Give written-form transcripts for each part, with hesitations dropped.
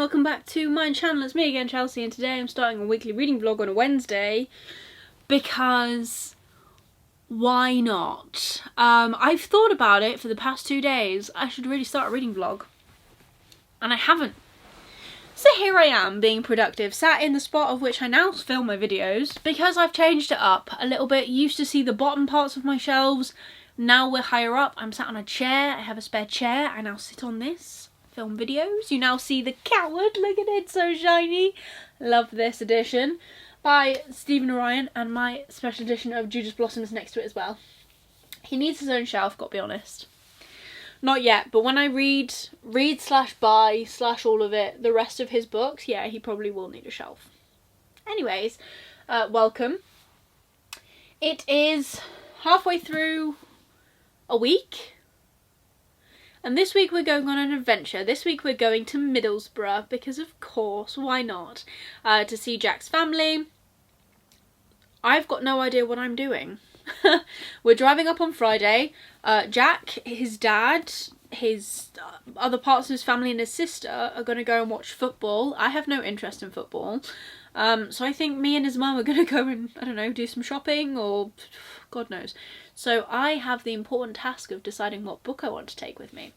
welcome back to my channel. It's me again, Chelsea, and today I'm starting a weekly reading vlog on a Wednesday because why not? I've thought about it for the past 2 days. I should really start a reading vlog and I haven't. So here I am being productive, sat in the spot of which I now film my videos because I've changed it up a little bit. You used to see the bottom parts of my shelves. Now we're higher up. I'm sat on a chair. I have a spare chair. I now sit on this, film videos. You now see the Coward. Look at it, so shiny. Love this edition by Stephen Orion, and my special edition of Judas Blossom is next to it as well. He needs his own shelf, gotta be honest. Not yet, but when I read / buy / all of it, the rest of his books, yeah, he probably will need a shelf. Anyways, welcome. It is halfway through a week. And this week we're going on an adventure. This week we're going to Middlesbrough because, of course, why not? To see Jack's family. I've got no idea what I'm doing. We're driving up on Friday. Jack, his dad, his other parts of his family and his sister are going to go and watch football. I have no interest in football. So I think me and his mum are going to go and, I don't know, do some shopping or God knows. So I have the important task of deciding what book I want to take with me.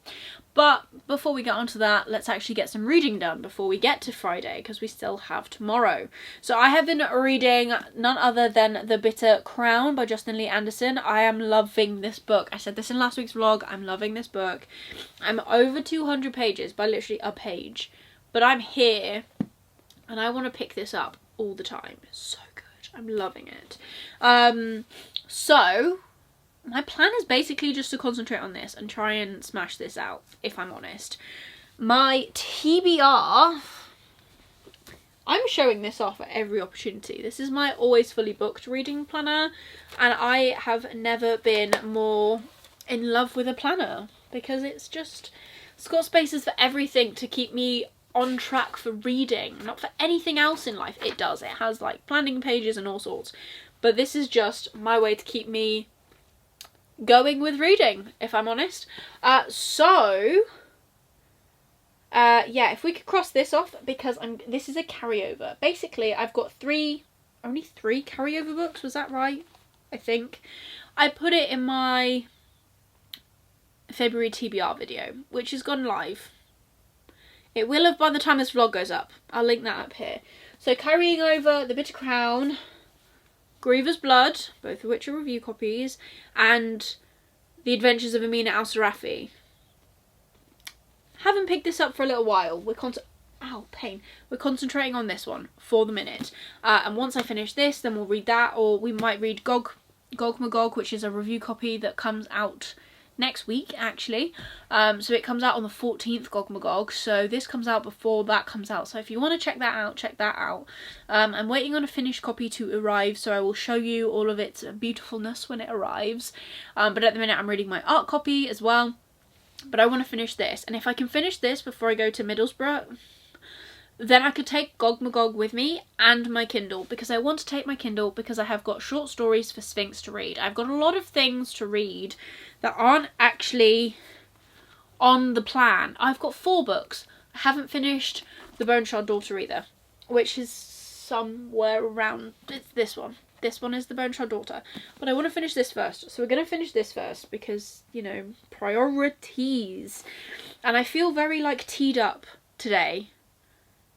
But before we get onto that, let's actually get some reading done before we get to Friday, because we still have tomorrow. So I have been reading none other than The Bitter Crown by Justin Lee Anderson. I am loving this book. I said this in last week's vlog. I'm loving this book. I'm over 200 pages by literally a page. But I'm here and I want to pick this up all the time. It's so good. I'm loving it. So my plan is basically just to concentrate on this and try and smash this out, if I'm honest. My TBR, I'm showing this off at every opportunity. This is my always fully booked reading planner, and I have never been more in love with a planner because it's got spaces for everything to keep me on track for reading, not for anything else in life. It does. It has like planning pages and all sorts, but this is just my way to keep me going with reading, if I'm honest. Yeah, if we could cross this off, because this is a carryover. Basically, I've got only three carryover books, was that right? I think. I put it in my February TBR video, which has gone live. It will have by the time this vlog goes up. I'll link that up here. So carrying over The Bitter Crown, Griever's Blood, both of which are review copies, and The Adventures of Amina Al-Sarafi. Haven't picked this up for a little while. We're concentrating on this one for the minute. And once I finish this, then we'll read that, or we might read Gog Magog, which is a review copy that comes out next week, actually. So it comes out on the 14th, Gog Magog, so this comes out before that comes out. So if you want to check that out, check that out. I'm waiting on a finished copy to arrive, so I will show you all of its beautifulness when it arrives. But at the minute I'm reading my art copy as well. But I want to finish this, and if I can finish this before I go to Middlesbrough, then I could take Gog Magog with me and my Kindle, because I want to take my Kindle because I have got short stories for Sphinx to read. I've got a lot of things to read that aren't actually on the plan. I've got 4 books. I haven't finished The Bone Shard Daughter either, which is somewhere around, it's this one. This one is The Bone Shard Daughter. But I want to finish this first. So we're going to finish this first because, you know, priorities. And I feel very, like, teed up today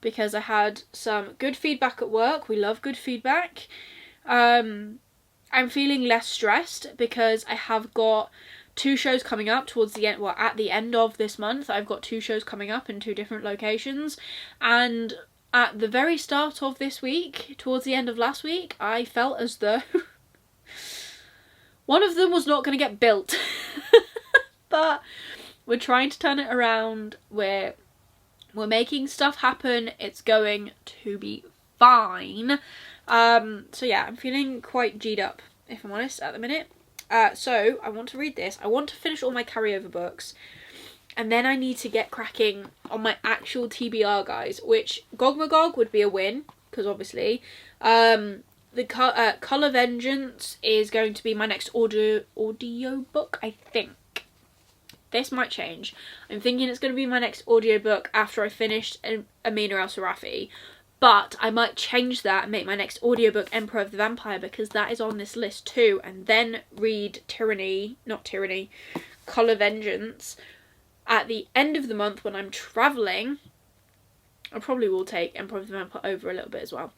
because I had some good feedback at work. We love good feedback. I'm feeling less stressed because I have got 2 shows coming up towards the end, well, at the end of this month. I've got 2 shows coming up in 2 different locations, and at the very start of this week, towards the end of last week, I felt as though one of them was not going to get built. But we're trying to turn it around. We're making stuff happen. It's going to be fine. So yeah, I'm feeling quite G'd up, if I'm honest, at the minute. So I want to read this. I want to finish all my carryover books. And then I need to get cracking on my actual TBR, guys, which Gog Magog would be a win, because obviously. The Colour Vengeance is going to be my next audio book, I think. this might change. I'm thinking it's going to be my next audiobook after I finished Amina Al-Sarafi. But I might change that and make my next audiobook Emperor of the Vampire, because that is on this list too. And then read Colour Vengeance at the end of the month when I'm travelling. I probably will take Emperor of the Vampire over a little bit as well.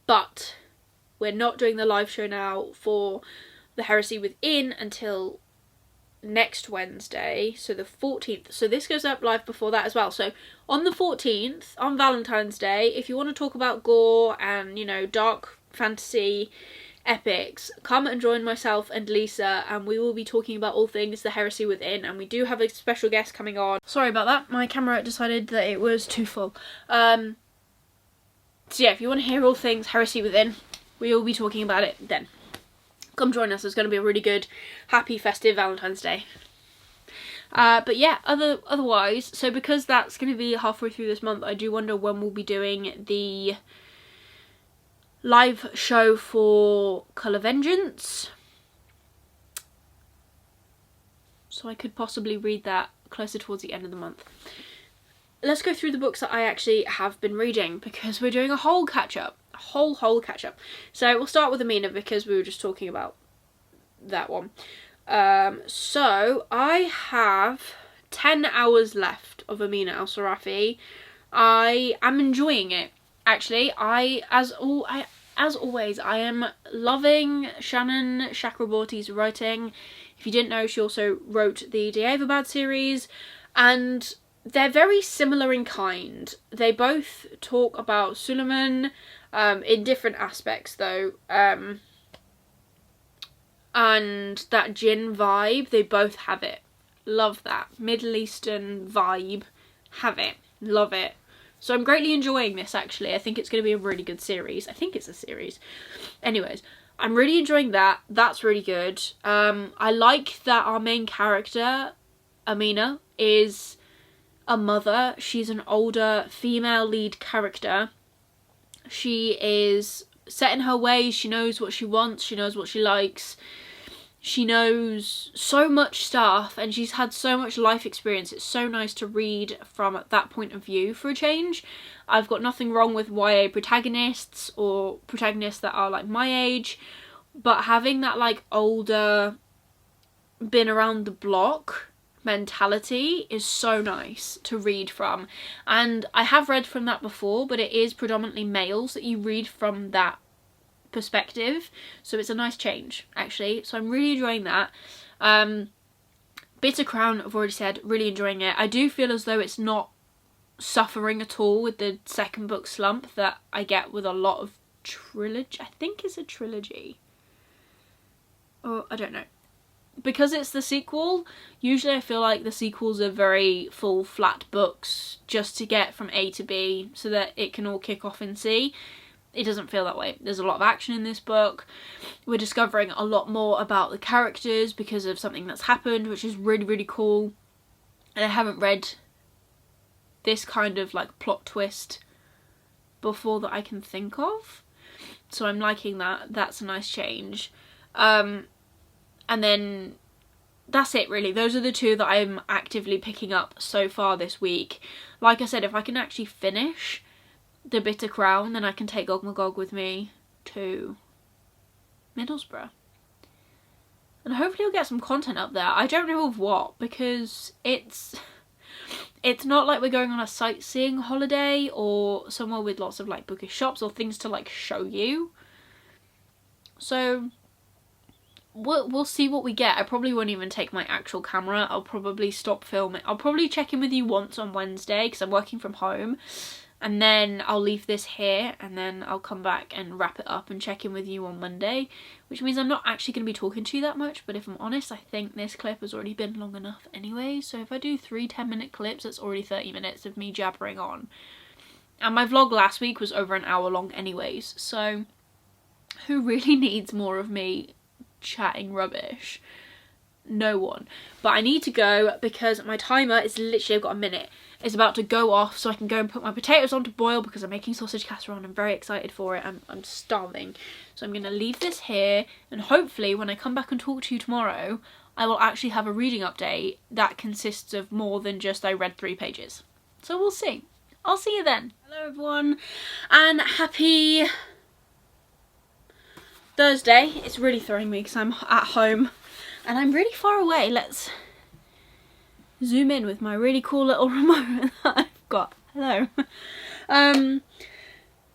But we're not doing the live show now for The Heresy Within until next Wednesday, so the 14th. So this goes up live before that as well. So on the 14th, on Valentine's Day, if you want to talk about gore and, you know, dark fantasy epics, come and join myself and Lisa, and we will be talking about all things The Heresy Within, and we do have a special guest coming on. Sorry about that, my camera decided that it was too full. So yeah, if you want to hear all things Heresy Within, we will be talking about it then. Come join us. It's going to be a really good, happy, festive Valentine's Day. But yeah, otherwise, so because that's going to be halfway through this month, I do wonder when we'll be doing the live show for Colour Vengeance. So I could possibly read that closer towards the end of the month. Let's go through the books that I actually have been reading, because we're doing a whole catch-up. Whole catch-up. So we'll start with Amina, because we were just talking about that one. So I have 10 hours left of Amina Al-Sarafi. I am enjoying it, actually. As always, I am loving Shannon Chakraborty's writing. If you didn't know, she also wrote the Daevabad series, and they're very similar in kind. They both talk about Suleiman, in different aspects though, and that Jinn vibe, they both have it. Love that. Middle Eastern vibe, have it. Love it. So I'm greatly enjoying this, actually. I think it's going to be a really good series. I think it's a series. Anyways, I'm really enjoying that. That's really good. I like that our main character, Amina, is a mother. She's an older female lead character. She is set in her ways. She knows what she wants. She knows what she likes. She knows so much stuff, and she's had so much life experience. It's so nice to read from that point of view for a change. I've got nothing wrong with YA protagonists or protagonists that are like my age, but having that like older, been around the block mentality is so nice to read from. And I have read from that before, but it is predominantly males that you read from that perspective, so it's a nice change, actually. So I'm really enjoying that. Bitter Crown, I've already said, really enjoying it. I do feel as though it's not suffering at all with the second book slump that I get with a lot of trilogy. I think it's a trilogy, or I don't know. Because it's the sequel, usually I feel like the sequels are very full, flat books just to get from A to B so that it can all kick off in C. It doesn't feel that way. There's a lot of action in this book. We're discovering a lot more about the characters because of something that's happened, which is really, really cool. And I haven't read this kind of like plot twist before that I can think of. So I'm liking that. That's a nice change. And then that's it, really. Those are the two that I'm actively picking up so far this week. Like I said, if I can actually finish The Bitter Crown, then I can take Gog Magog with me to Middlesbrough. And hopefully I'll get some content up there. I don't know of what, because it's not like we're going on a sightseeing holiday or somewhere with lots of like bookish shops or things to like show you. So we'll see what we get. I probably won't even take my actual camera. I'll probably stop filming. I'll probably check in with you once on Wednesday because I'm working from home. And then I'll leave this here and then I'll come back and wrap it up and check in with you on Monday. Which means I'm not actually going to be talking to you that much. But if I'm honest, I think this clip has already been long enough anyway. So if I do 3 10-minute clips, it's already 30 minutes of me jabbering on. And my vlog last week was over an hour long anyways. So who really needs more of me chatting rubbish? No one. But I need to go because my timer is literally, I've got a minute, is about to go off so I can go and put my potatoes on to boil because I'm making sausage casserole and I'm very excited for it. I'm starving. So I'm going to leave this here and hopefully when I come back and talk to you tomorrow I will actually have a reading update that consists of more than just I read 3 pages. So we'll see. I'll see you then. Hello everyone, and happy Thursday. It's really throwing me because I'm at home and I'm really far away. Let's zoom in with my really cool little remote that I've got. Hello.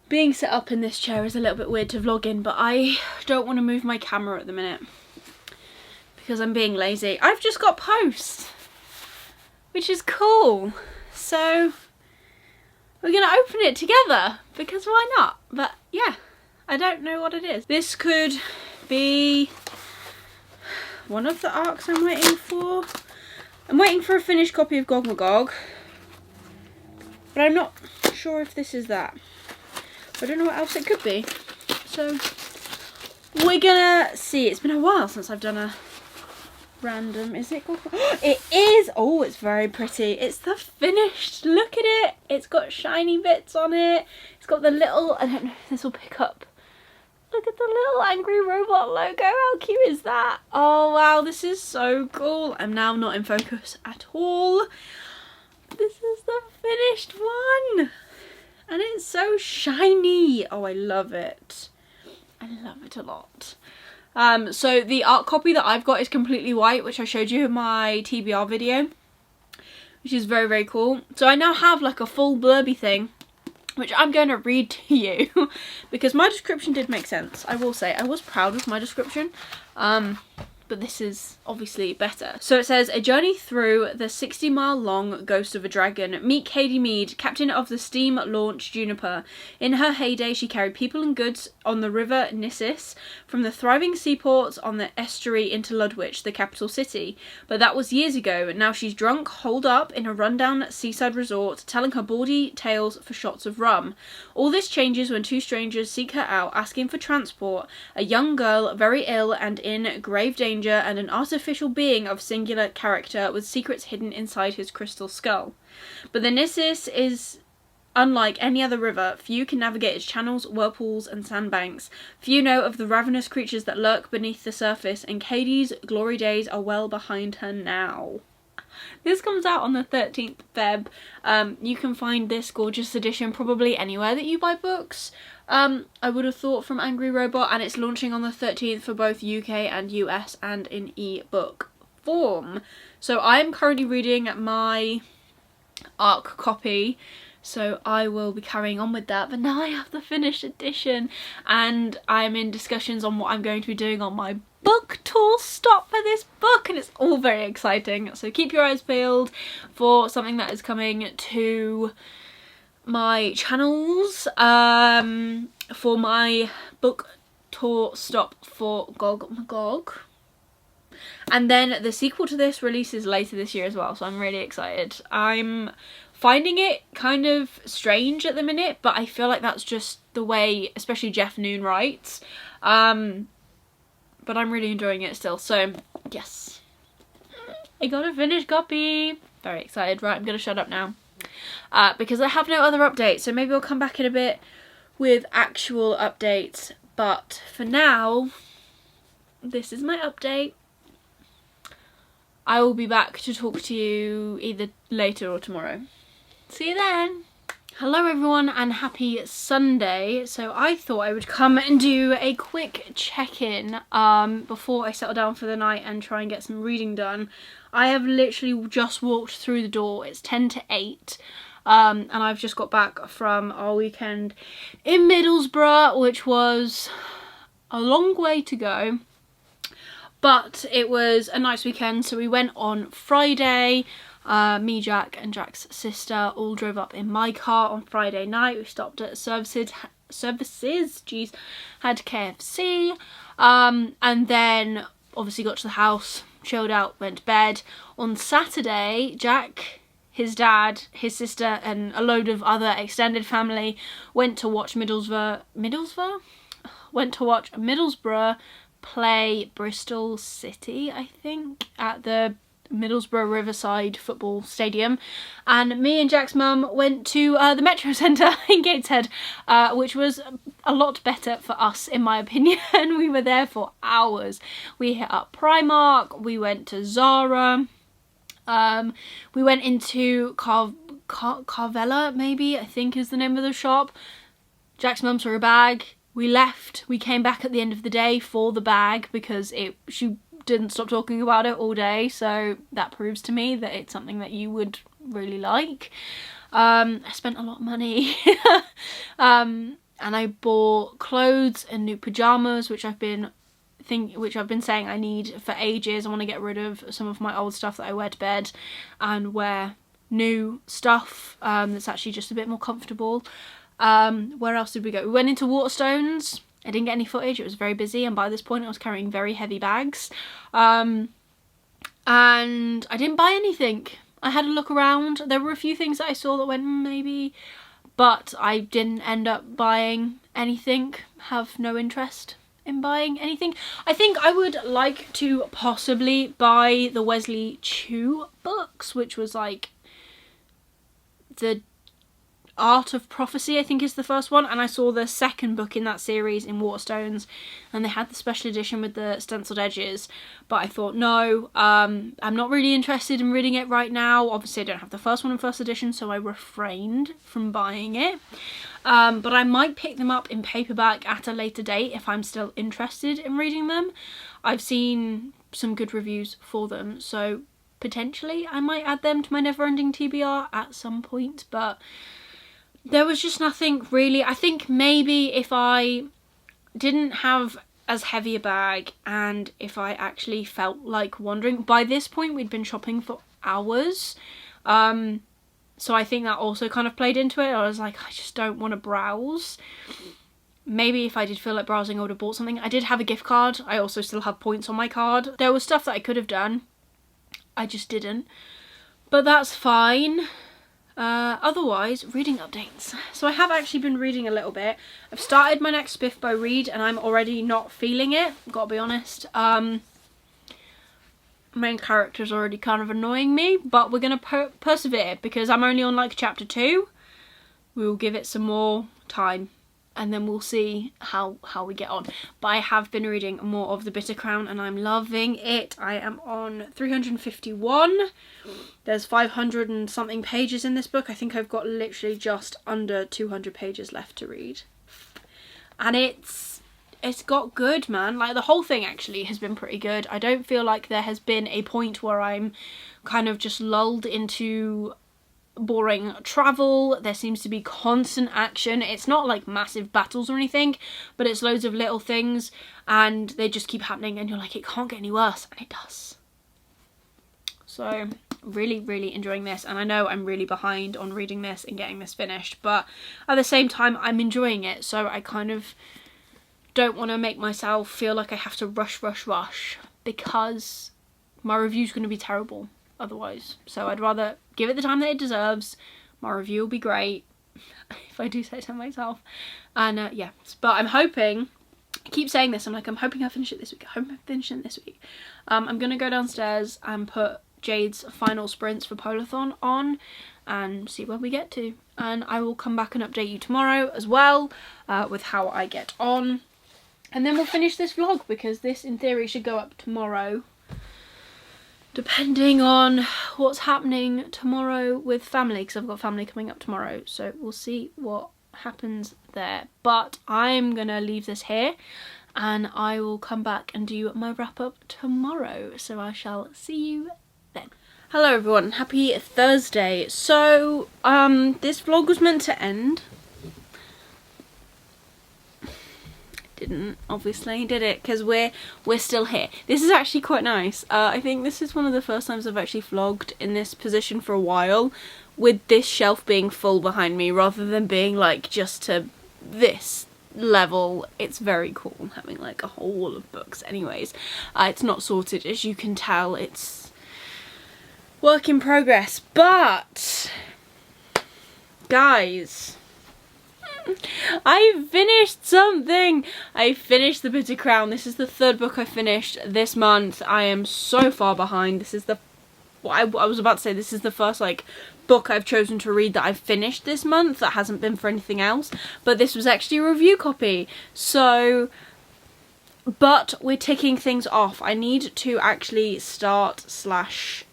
Being set up in this chair is a little bit weird to vlog in, but I don't want to move my camera at the minute because I'm being lazy. I've just got post, which is cool. So we're going to open it together because why not? But yeah, I don't know what it is. This could be one of the arcs I'm waiting for. I'm waiting for a finished copy of Gog-Magog, but I'm not sure if this is that. I don't know what else it could be. So we're gonna see. It's been a while since I've done a random. Is it Gog-Magog? It is! Oh, it's very pretty. It's the finished. Look at it. It's got shiny bits on it. It's got the little, I don't know if this will pick up. Look at the little Angry Robot logo. How cute is that? Oh wow, this is so cool. I'm now not in focus at all. This is the finished one. And it's so shiny. Oh, I love it. I love it a lot. So the art copy that I've got is completely white, which I showed you in my TBR video, which is very, very cool. So I now have like a full blurby thing, which I'm going to read to you because my description did make sense. I will say I was proud of my description. But this is obviously better. So it says, a journey through the 60-mile-long Ghost of a Dragon. Meet Katie Mead, captain of the steam-launched Juniper. In her heyday, she carried people and goods on the river Nissus from the thriving seaports on the estuary into Ludwich, the capital city. But that was years ago. Now she's drunk, holed up in a rundown seaside resort, telling her bawdy tales for shots of rum. All this changes when 2 strangers seek her out, asking for transport. A young girl, very ill and in grave danger, and an artificial being of singular character with secrets hidden inside his crystal skull. But the Nissus is unlike any other river. Few can navigate its channels, whirlpools and sandbanks. Few know of the ravenous creatures that lurk beneath the surface, and Katie's glory days are well behind her now. This comes out on the 13th Feb. You can find this gorgeous edition probably anywhere that you buy books. I would have thought from Angry Robot, and it's launching on the 13th for both UK and US and in ebook form. So I'm currently reading my ARC copy, so I will be carrying on with that. But now I have the finished edition and I'm in discussions on what I'm going to be doing on my book tour stop for this book, and it's all very exciting. So keep your eyes peeled for something that is coming to my channels for my book tour stop for Gog-Magog. And then the sequel to this releases later this year as well, so I'm really excited. I'm finding it kind of strange at the minute, but I feel like that's just the way especially Jeff Noon writes. But I'm really enjoying it still, so yes. I got a finished copy. Very excited. Right, I'm gonna shut up now. Because I have no other updates, so maybe I'll come back in a bit with actual updates. But for now, this is my update. I will be back to talk to you either later or tomorrow. See you then. Hello everyone and happy Sunday. So I thought I would come and do a quick check-in before I settle down for the night and try and get some reading done. I have literally just walked through the door. It's 10 to 8 and I've just got back from our weekend in Middlesbrough, which was a long way to go. But it was a nice weekend, so we went on Friday. Me, Jack and Jack's sister all drove up in my car on Friday night. We stopped at services, jeez, had KFC, and then obviously got to the house, chilled out, went to bed. On Saturday, Jack, his dad, his sister and a load of other extended family went to watch Middlesbrough play Bristol City, I think, at the Middlesbrough Riverside Football Stadium, and me and Jack's mum went to the Metro Centre in Gateshead, which was a lot better for us, in my opinion. We were there for hours. We hit up Primark, we went to Zara, we went into Carvela, maybe, I think is the name of the shop. Jack's mum saw a bag. We left. We came back at the end of the day for the bag because she didn't stop talking about it all day, so that proves to me that it's something that you would really like. I spent a lot of money. And I bought clothes and new pajamas, which I've been saying I need for ages. I want to get rid of some of my old stuff that I wear to bed and wear new stuff that's actually just a bit more comfortable. Where else did we go? We went into Waterstones. I didn't get any footage, it was very busy, and by this point I was carrying very heavy bags. And I didn't buy anything. I had a look around. There were a few things that I saw that went maybe, but I didn't end up buying anything. Have no interest in buying anything. I think I would like to possibly buy the Wesley Chu books, which was like the Art of Prophecy, I think is the first one, and I saw the second book in that series in Waterstones, and they had the special edition with the stenciled edges, but I thought no, I'm not really interested in reading it right now. Obviously I don't have the first one in first edition, so I refrained from buying it, but I might pick them up in paperback at a later date if I'm still interested in reading them. I've seen some good reviews for them, so potentially I might add them to my never-ending TBR at some point, but there was just nothing really. I think maybe if I didn't have as heavy a bag and if I actually felt like wandering. By this point we'd been shopping for hours, so I think that also kind of played into it. I was like, I just don't want to browse. Maybe if I did feel like browsing I would have bought something. I did have a gift card. I also still have points on my card. There was stuff that I could have done, I just didn't, but that's fine. Otherwise, reading updates. So I have actually been reading a little bit. I've started my next Spiffbo read and I'm already not feeling it, gotta be honest. Main character's already kind of annoying me, but we're gonna persevere because I'm only on like chapter 2. We will give it some more time and then we'll see how we get on. But I have been reading more of The Bitter Crown and I'm loving it. I am on 351. There's 500 and something pages in this book. I think I've got literally just under 200 pages left to read. And it's got good, man. Like the whole thing actually has been pretty good. I don't feel like there has been a point where I'm kind of just lulled into boring travel. There seems to be constant action. It's not like massive battles or anything, but it's loads of little things and they just keep happening and you're like, it can't get any worse, and it does. So really enjoying this, and I know I'm really behind on reading this and getting this finished, but at the same time I'm enjoying it, so I kind of don't want to make myself feel like I have to rush because my review's going to be terrible otherwise. So I'd rather give it the time that it deserves. My review will be great if I do say so myself. And yeah, but I'm hoping, I keep saying this, I'm like, I'm hoping I finish it this week. I hope I finish it this week. I'm gonna go downstairs and put Jade's final sprints for Polathon on and see where we get to, and I will come back and update you tomorrow as well with how I get on, and then we'll finish this vlog because this in theory should go up tomorrow, depending on what's happening tomorrow with family, because I've got family coming up tomorrow, so we'll see what happens there. But I'm gonna leave this here and I will come back and do my wrap up tomorrow, so I shall see you then. Hello everyone, happy Thursday. So this vlog was meant to end. Didn't, obviously, did it? Because we're still here. This is actually quite nice. I think this is one of the first times I've actually vlogged in this position for a while, with this shelf being full behind me rather than being like just to this level. It's very cool having like a whole wall of books. Anyways, it's not sorted, as you can tell. It's work in progress, but guys, I finished something. I finished The Bitter Crown. This is the third book I finished this month. I am so far behind. This is the I was about to say, this is the first like book I've chosen to read that I've finished this month that hasn't been for anything else, but this was actually a review copy. So, but we're ticking things off. I need to actually start slash,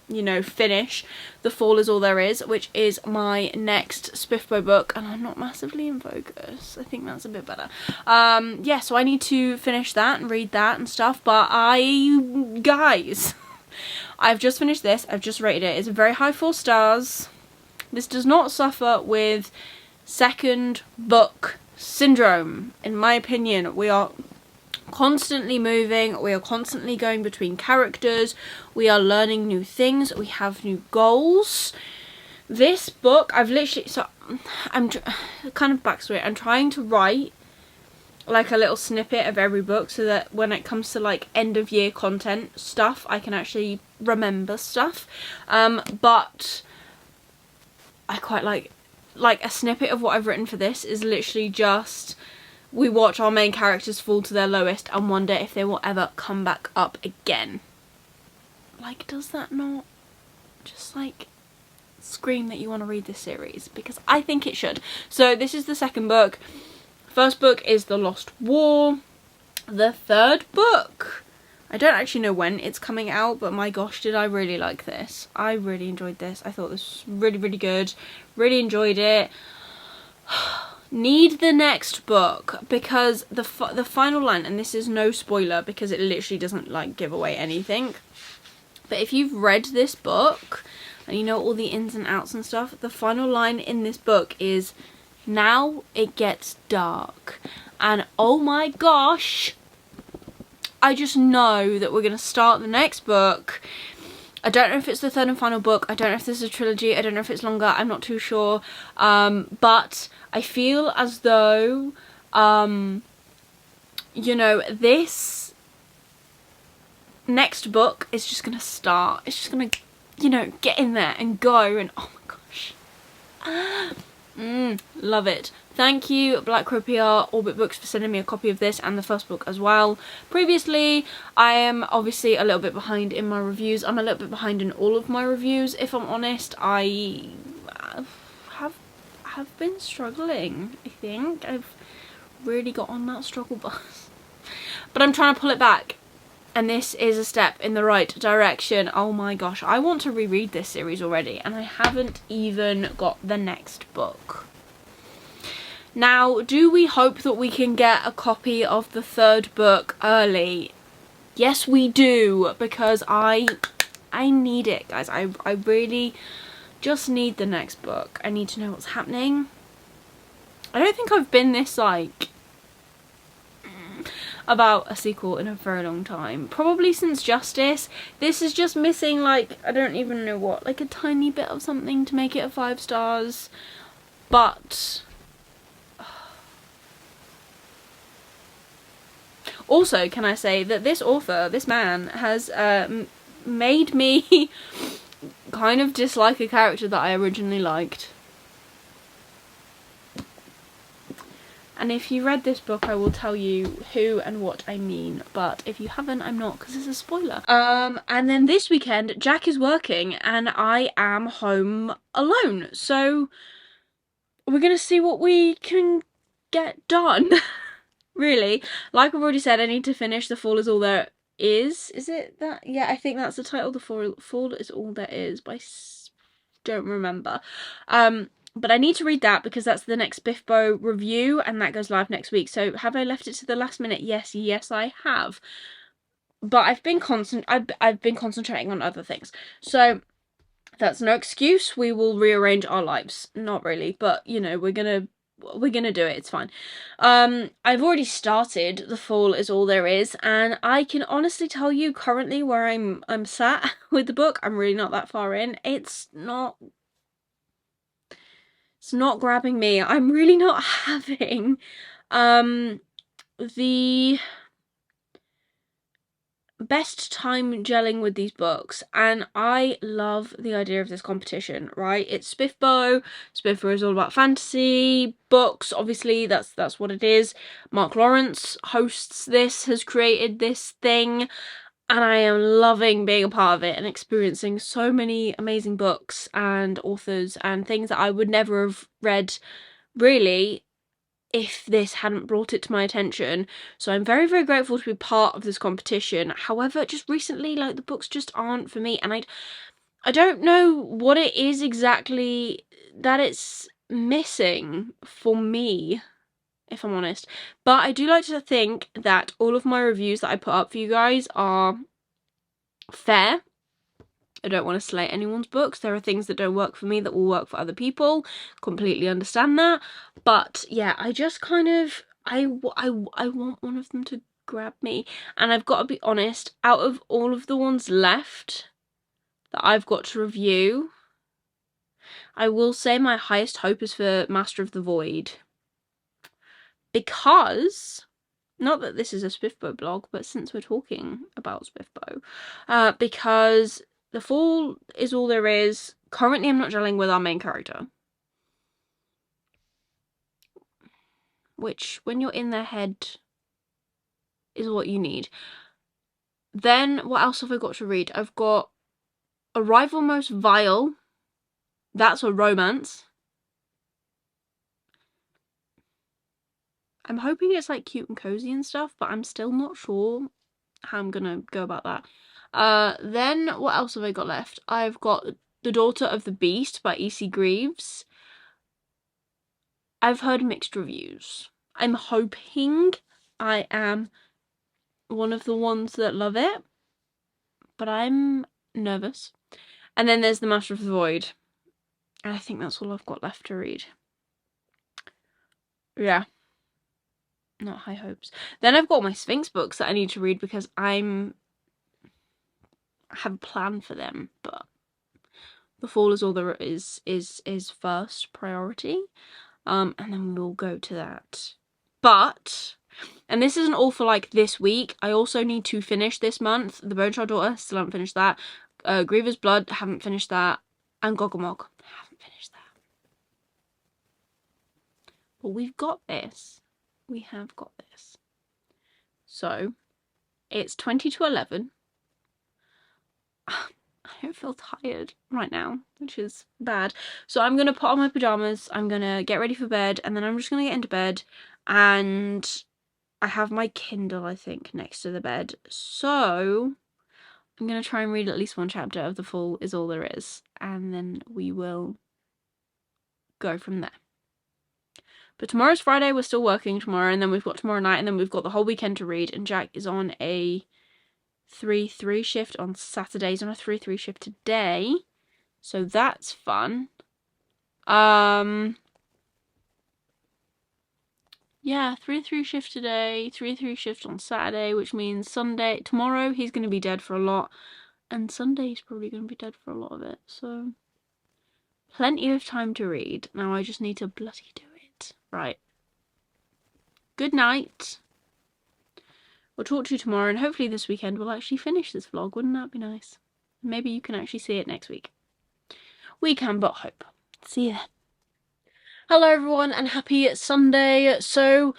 you know, finish The Fall Is All There Is, which is my next Spiffbo book, and I'm not massively in focus. I think that's a bit better. Yeah, so I need to finish that and read that and stuff, but guys, I've just finished this. I've just rated it. It's a very high 4 stars. This does not suffer with second book syndrome, in my opinion. We are constantly moving, we are constantly going between characters, we are learning new things, we have new goals. This book, I've literally, so I'm kind of backstory, I'm trying to write like a little snippet of every book so that when it comes to like end of year content stuff, I can actually remember stuff. But I quite like a snippet of what I've written for this is literally just, we watch our main characters fall to their lowest and wonder if they will ever come back up again. Like, does that not just like scream that you want to read this series? Because I think it should. So this is the second book. First book is The Lost War. The third book, I don't actually know when it's coming out, but my gosh, did I really like this. I really enjoyed this. I thought this was really, really good. Really enjoyed it. Need the next book, because the final line, and this is no spoiler because it literally doesn't like give away anything, but if you've read this book and you know all the ins and outs and stuff, the final line in this book is, now it gets dark. And oh my gosh, I just know that we're going to start the next book. I don't know if it's the third and final book. I don't know if this is a trilogy. I don't know if it's longer. I'm not too sure. But I feel as though, you know, this next book is just going to start. It's just going to, you know, get in there and go. And oh my gosh. Love it. Thank you, Black Crow PR, Orbit Books, for sending me a copy of this and the first book as well. Previously, I am obviously a little bit behind in my reviews. I'm a little bit behind in all of my reviews, if I'm honest. I have been struggling, I think. I've really got on that struggle bus. But I'm trying to pull it back. And this is a step in the right direction. Oh my gosh, I want to reread this series already, and I haven't even got the next book. Now, do we hope that we can get a copy of the third book early? Yes, we do, because I need it, guys. I really just need the next book. I need to know what's happening. I don't think I've been this, like, about a sequel in a very long time. Probably since Justice. This is just missing, like, I don't even know what, like a tiny bit of something to make it a 5 stars. But also, can I say that this author, this man, has made me kind of dislike a character that I originally liked. And if you read this book, I will tell you who and what I mean. But if you haven't, I'm not, because it's a spoiler. And then this weekend, Jack is working and I am home alone. So we're going to see what we can get done. Really. Like I've already said, I need to finish The Fall Is All There Is. Is it that? Yeah, I think that's the title. The Fall Is All There Is. But I don't remember. But I need to read that because that's the next Spiffbo review and that goes live next week. So have I left it to the last minute? Yes, I have. But I've been concentrating on other things. So that's no excuse. We will rearrange our lives. Not really, but you know, we're gonna do it. It's fine. I've already started The Fall Is All There Is, and I can honestly tell you currently where I'm sat with the book. I'm really not that far in. It's not grabbing me. I'm really not having the best time gelling with these books, and I love the idea of this competition, right? It's Spiffbo. Spiffbo is all about fantasy books, obviously. That's what it is. Mark Lawrence hosts this, has created this thing. and I am loving being a part of it and experiencing so many amazing books and authors and things that I would never have read really if this hadn't brought it to my attention. So I'm very, very grateful to be part of this competition. However, just recently, like, the books just aren't for me, and I don't know what it is exactly that it's missing for me, if I'm honest. But I do like to think that all of my reviews that I put up for you guys are fair. I don't want to slate anyone's books. There are things that don't work for me that will work for other people. Completely understand that. But yeah, I just kind of, I want one of them to grab me. And I've got to be honest, out of all of the ones left that I've got to review, I will say my highest hope is for Master of the Void. Because, not that this is a Spiffbo blog, but since we're talking about Spiffbo, because The Fall Is All There Is, currently I'm not gelling with our main character. Which, when you're in their head, is what you need. Then, what else have I got to read? I've got A Rival Most Vile. That's a romance. I'm hoping it's like cute and cozy and stuff, but I'm still not sure how I'm gonna go about that. Then what else have I got left? I've got The Daughter of the Beast by E.C. Greaves. I've heard mixed reviews. I'm hoping I am one of the ones that love it, but I'm nervous. And then there's The Master of the Void. And I think that's all I've got left to read. Yeah. Not high hopes. Then I've got my Sphinx books that I need to read because I have a plan for them, but The Fall Is All There Is first priority. And then we'll go to that. But, and this isn't all for like this week, I also need to finish this month The Bonechild Daughter, still haven't finished that. Griever's Blood, haven't finished that. And Goggamog, haven't finished that. But we've got this. We have got this. So, it's 20 to 11. I don't feel tired right now, which is bad. So I'm going to put on my pyjamas, I'm going to get ready for bed, and then I'm just going to get into bed. And I have my Kindle, I think, next to the bed. So I'm going to try and read at least one chapter of The Fall Is All There Is. And then we will go from there. But tomorrow's Friday, we're still working tomorrow, and then we've got tomorrow night, and then we've got the whole weekend to read, and Jack is on a 3-3 shift on Saturdays, on a 3-3 shift today, so that's fun. Yeah, 3-3 shift today, 3-3 shift on Saturday, which means tomorrow he's going to be dead for a lot, and Sunday he's probably going to be dead for a lot of it, so plenty of time to read. Now I just need to bloody do it. Right. Good night. We'll talk to you tomorrow, and hopefully this weekend we'll actually finish this vlog. Wouldn't that be nice? Maybe you can actually see it next week. We can but hope. See you then. Hello everyone, and happy Sunday. So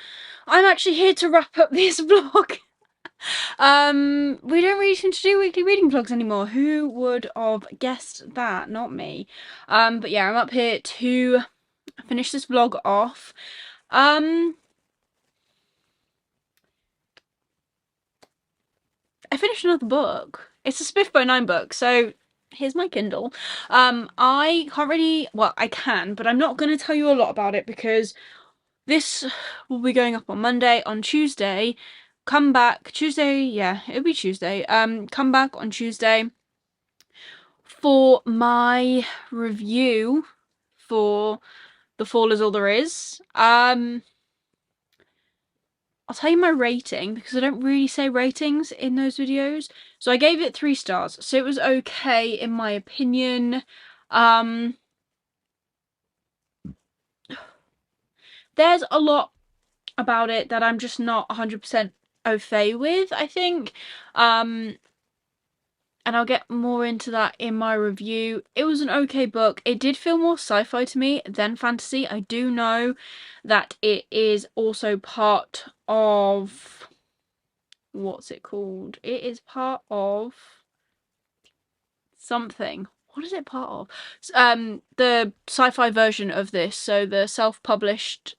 I'm actually here to wrap up this vlog. We don't really seem to do weekly reading vlogs anymore. Who would have guessed that? Not me. But yeah, I'm up here to finish this vlog off. I finished another book. It's a Spiffbo 9 book, so here's my Kindle. I can't really, well, I can, but I'm not going to tell you a lot about it because this will be going up on Monday. On Tuesday, come back, Tuesday, yeah, it'll be Tuesday. Come back on Tuesday for my review for The Fall Is All There Is. I'll tell you my rating because I don't really say ratings in those videos. So I gave it 3 stars. So it was okay in my opinion. There's a lot about it that I'm just not 100% au fait with, I think. And I'll get more into that in my review. It was an okay book. It did feel more sci-fi to me than fantasy. I do know that it is also part of what's it called? It is part of something. What is it part of? The sci-fi version of this. So the self-published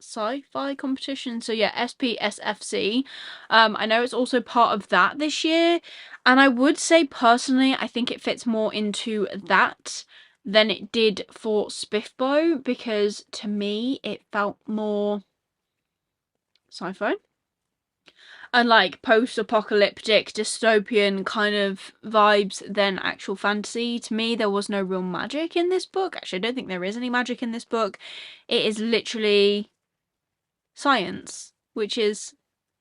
sci-fi competition. So yeah, SPSFC. I know it's also part of that this year, and I would say personally I think it fits more into that than it did for Spiffbo, because to me it felt more sci-fi and like post-apocalyptic dystopian kind of vibes than actual fantasy. To me, there was no real magic in this book. Actually, I don't think there is any magic in this book. It is literally science, which is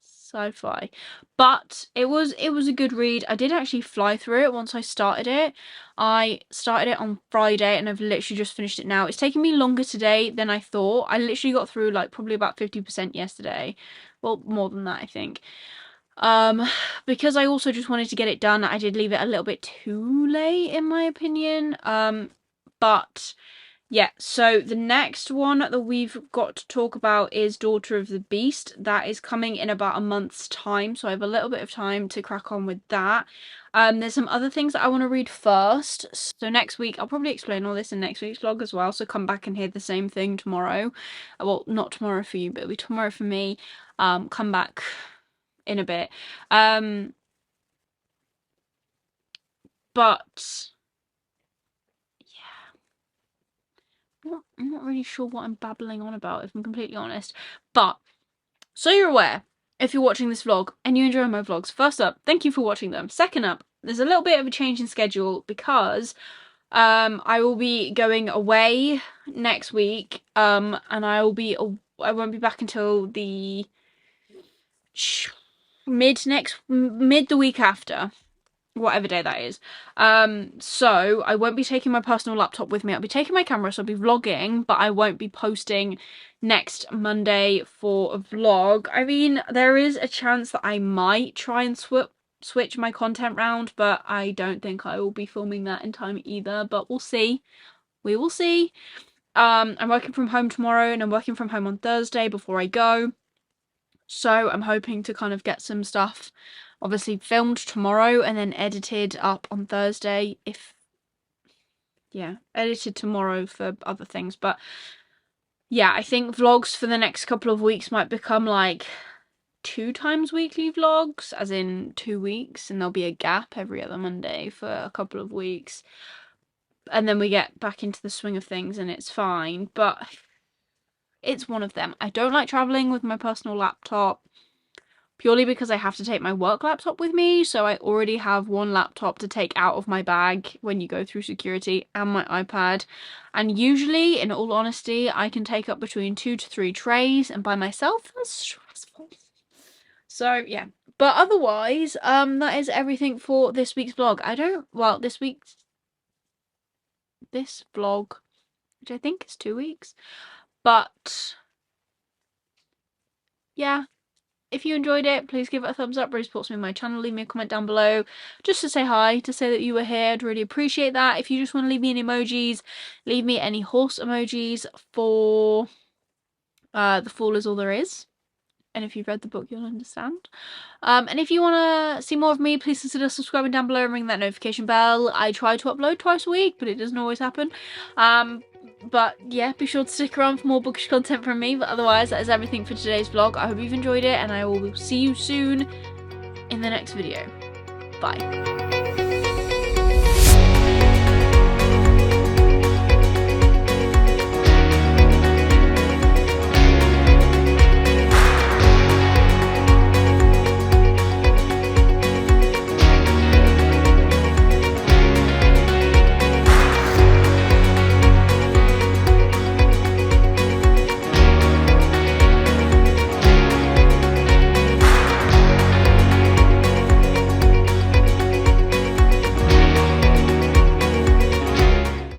sci-fi. But it was a good read. I did actually fly through it once I started it. I started it on Friday and I've literally just finished it now. It's taken me longer today than I thought. I literally got through like probably about 50% yesterday. Well, more than that, I think. Because I also just wanted to get it done. I did leave it a little bit too late in my opinion. But yeah, so the next one that we've got to talk about is Daughter of the Beast. That is coming in about a month's time, so I have a little bit of time to crack on with that. There's some other things that I want to read first. So next week, I'll probably explain all this in next week's vlog as well, so come back and hear the same thing tomorrow. Well, not tomorrow for you, but it'll be tomorrow for me. Come back in a bit. But I'm not really sure what I'm babbling on about, if I'm completely honest. But, so you're aware, if you're watching this vlog and you enjoy my vlogs, first up, thank you for watching them. Second up, there's a little bit of a change in schedule because I will be going away next week, and I won't be back until the mid the week after. Whatever day that is. So I won't be taking my personal laptop with me. I'll be taking my camera, so I'll be vlogging, but I won't be posting next Monday for a vlog. I mean, there is a chance that I might try and switch my content round, but I don't think I will be filming that in time either, but we'll see. We will see. I'm working from home tomorrow and I'm working from home on Thursday before I go. So I'm hoping to kind of get some stuff obviously filmed tomorrow and then edited up on Thursday, edited tomorrow for other things. But yeah, I think vlogs for the next couple of weeks might become like 2 times weekly vlogs, as in 2 weeks, and there'll be a gap every other Monday for a couple of weeks, and then we get back into the swing of things and it's fine. But it's one of them. I don't like traveling with my personal laptop, purely because I have to take my work laptop with me, so I already have one laptop to take out of my bag when you go through security, and my iPad. And usually, in all honesty, I can take up between 2 to 3 trays, and by myself, that's stressful. So, yeah. But otherwise, that is everything for this week's vlog. This vlog, which I think is 2 weeks. But, yeah. If you enjoyed it, please give it a thumbs up. Really supports me on my channel. Leave me a comment down below just to say hi, to say that you were here. I'd really appreciate that. If you just want to leave me any emojis, leave me any horse emojis for The Fall Is All There Is. And if you've read the book, you'll understand. And if you want to see more of me, please consider subscribing down below and ring that notification bell. I try to upload twice a week, but it doesn't always happen. But yeah, be sure to stick around for more bookish content from me. But otherwise, that is everything for today's vlog. I hope you've enjoyed it, and I will see you soon in the next video. Bye.